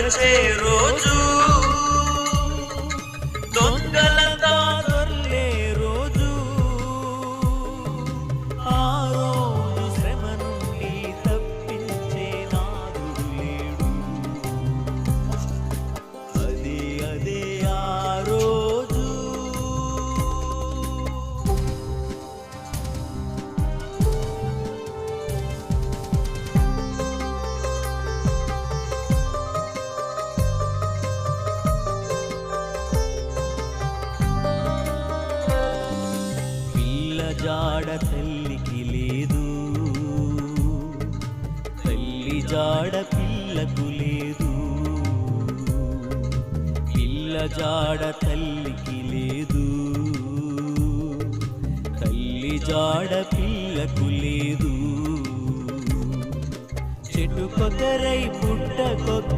గడిచే రోజు దొంగలంతా దొర్లే రోజు ఆ రోజు శ్రమ నుండి తప్పించే నాదుడు లేడు అదే అదే ఆ రోజు జాడ తల్లికి లేదు తల్లి జాడ పిల్లకు లేదు పిల్ల జాడ తల్లికి లేదు తల్లి జాడ పిల్లకు లేదు చెట్టుకొకరై పుట్టకొక్క